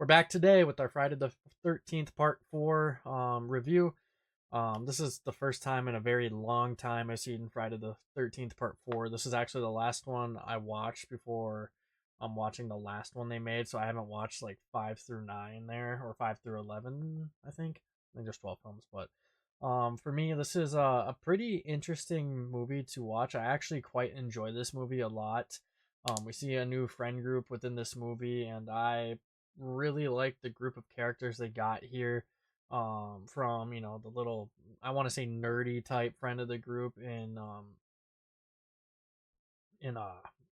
We're back today with our Friday the 13th Part 4 review. This is the first time in a very long time I've seen Friday the 13th Part 4. This is actually the last one I watched before I'm watching the last one they made, so I haven't watched like 5 through 9 there, or 5 through 11, I think. I think there's 12 films, but for me, this is a pretty interesting movie to watch. I actually quite enjoy this movie a lot. We see a new friend group within this movie, and I really like the group of characters they got here. From the little, I want to say nerdy type friend of the group in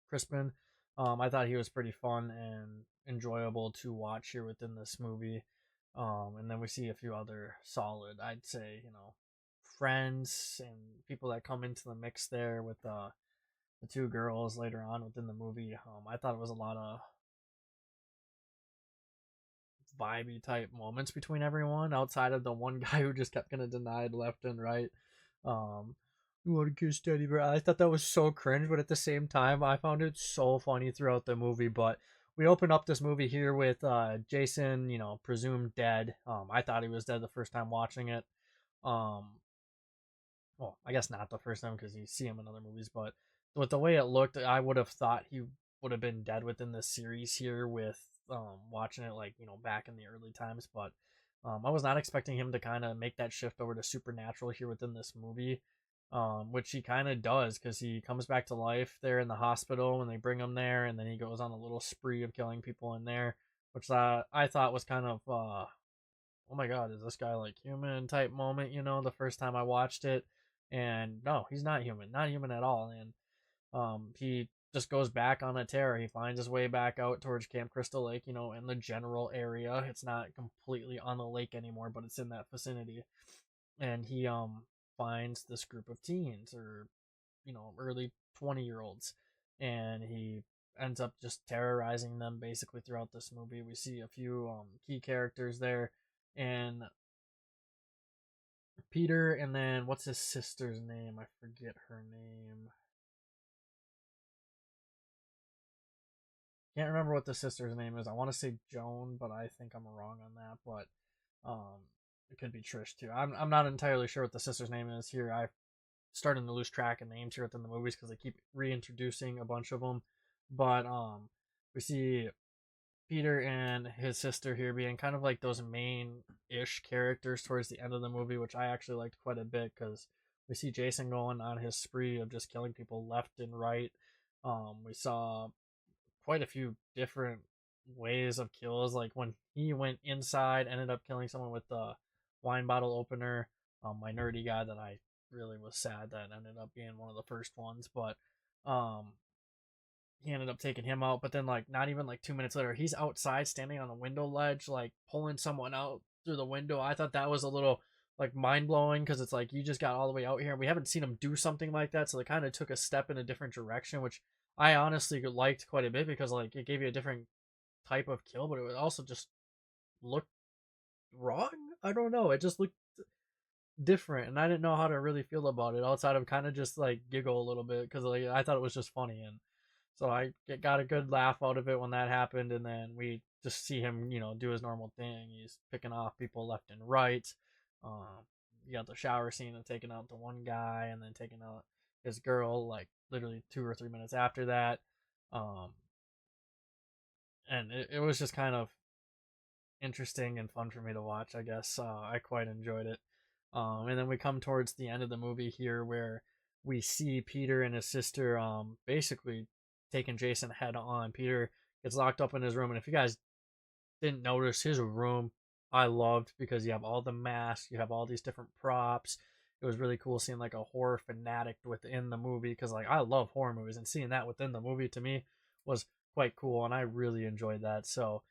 Crispin. I thought he was pretty fun and enjoyable to watch here within this movie. And then we see a few other solid, I'd say, friends and people that come into the mix there with the two girls later on within the movie. I thought it was a lot of vibey type moments between everyone outside of the one guy who just kept getting denied left and right. Um, you want to kiss Teddy Bear? I thought that was so cringe, but at the same time, I found it so funny throughout the movie. But we open up this movie here with Jason, presumed dead. I thought he was dead the first time watching it. Um, well, I guess not the first time because you see him in other movies, but with the way it looked, I would have thought he would have been dead within the series here with watching it like back in the early times, but I was not expecting him to kind of make that shift over to supernatural here within this movie, which he kind of does because he comes back to life there in the hospital when they bring him there, and then he goes on a little spree of killing people in there, which I thought was kind of oh my god, is this guy like human type moment, the first time I watched it. And no, he's not human, not human at all. And he just goes back on a tear. He finds his way back out towards Camp Crystal Lake, in the general area. It's not completely on the lake anymore, but it's in that vicinity. And he finds this group of teens or early 20-year-olds, and he ends up just terrorizing them basically throughout this movie. We see a few key characters there, and Peter, and then what's his sister's name? I forget her name. Can't remember what the sister's name is. I want to say Joan, but I think I'm wrong on that. But it could be Trish too. I'm not entirely sure what the sister's name is here. I'm starting to lose track of names here within the movies because they keep reintroducing a bunch of them. But we see Peter and his sister here being kind of like those main-ish characters towards the end of the movie, which I actually liked quite a bit because we see Jason going on his spree of just killing people left and right. We saw quite a few different ways of kills, like when he went inside, ended up killing someone with the wine bottle opener. My nerdy guy that I really was sad that ended up being one of the first ones, but um, he ended up taking him out. But then, like, not even like 2 minutes later, he's outside standing on a window ledge, like pulling someone out through the window. I thought that was a little like mind blowing because it's like you just got all the way out here and we haven't seen him do something like that. So they kind of took a step in a different direction, which I honestly liked quite a bit because like it gave you a different type of kill, but it would also just look wrong. I don't know. It just looked different, and I didn't know how to really feel about it outside of kind of just like giggle a little bit because like I thought it was just funny, and so I got a good laugh out of it when that happened. And then we just see him, do his normal thing. He's picking off people left and right. Um, you got the shower scene of taking out the one guy and then taking out his girl like literally 2 or 3 minutes after that. Um, and it was just kind of interesting and fun for me to watch, I guess. I quite enjoyed it. And then we come towards the end of the movie here where we see Peter and his sister basically taking Jason head on. Peter gets locked up in his room, and if you guys didn't notice, his room I loved because you have all the masks, you have all these different props. It was really cool seeing like a horror fanatic within the movie because like I love horror movies, and seeing that within the movie to me was quite cool, and I really enjoyed that. So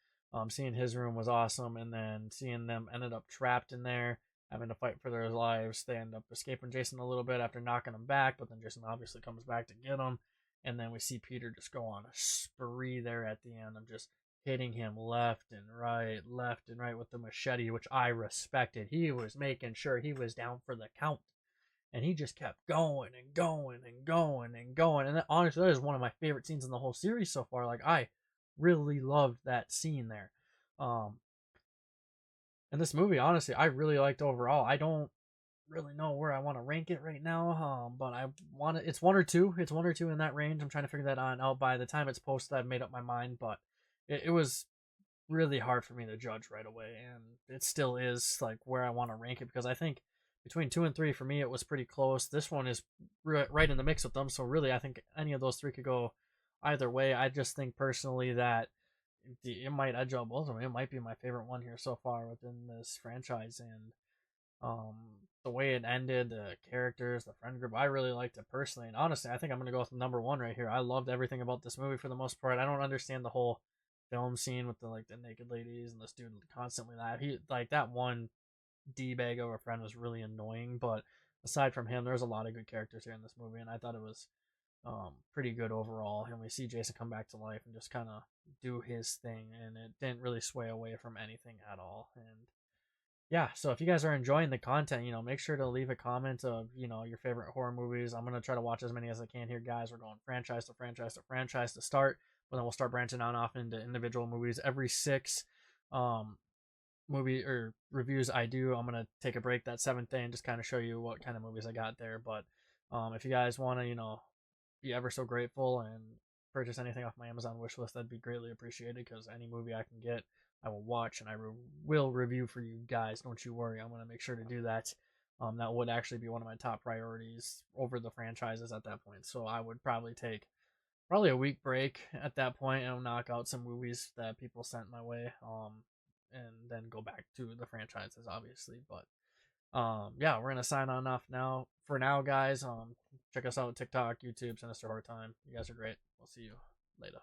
seeing his room was awesome, and then seeing them ended up trapped in there, having to fight for their lives. They end up escaping Jason a little bit after knocking him back, but then Jason obviously comes back to get him, and then we see Peter just go on a spree there at the end of just hitting him left and right with the machete, which I respected. He was making sure he was down for the count, and he just kept going and going and going and going. And that, honestly, that is one of my favorite scenes in the whole series so far. Like I really loved that scene there. Um, and this movie, honestly, I really liked overall. I don't really know where I want to rank it right now, but I want to. It's one or two. It's one or two in that range. I'm trying to figure that on out. By the time it's posted, I've made up my mind, but it was really hard for me to judge right away, and it still is like where I want to rank it because I think between two and three for me it was pretty close. This one is right in the mix with them, so really I think any of those three could go either way. I just think personally that it might edge out both of them. It might be my favorite one here so far within this franchise, and um, the way it ended, the characters, the friend group, I really liked it personally. And honestly, I think I'm gonna go with number one right here. I loved everything about this movie for the most part. I don't understand the whole film scene with the like the naked ladies and the student constantly laugh. He like that one d bag of a friend was really annoying, but aside from him, there's a lot of good characters here in this movie, and I thought it was pretty good overall. And we see Jason come back to life and just kind of do his thing, and it didn't really sway away from anything at all. And yeah, so if you guys are enjoying the content, make sure to leave a comment of, your favorite horror movies. I'm going to try to watch as many as I can here, guys. We're going franchise to franchise to franchise to start, but then we'll start branching out off into individual movies. Every six um, movie or reviews I do, I'm going to take a break that seventh day and just kind of show you what kind of movies I got there. But if you guys want to, be ever so grateful and purchase anything off my Amazon wish list, that'd be greatly appreciated because any movie I can get, I will watch and I will review for you guys. Don't you worry. I'm going to make sure to do that. That would actually be one of my top priorities over the franchises at that point. So I would probably take a week break at that point and knock out some movies that people sent my way. And then go back to the franchises, obviously. But yeah, we're gonna sign on off now. For now, guys, check us out on TikTok, YouTube, Sinister Horror Time. You guys are great. We'll see you later.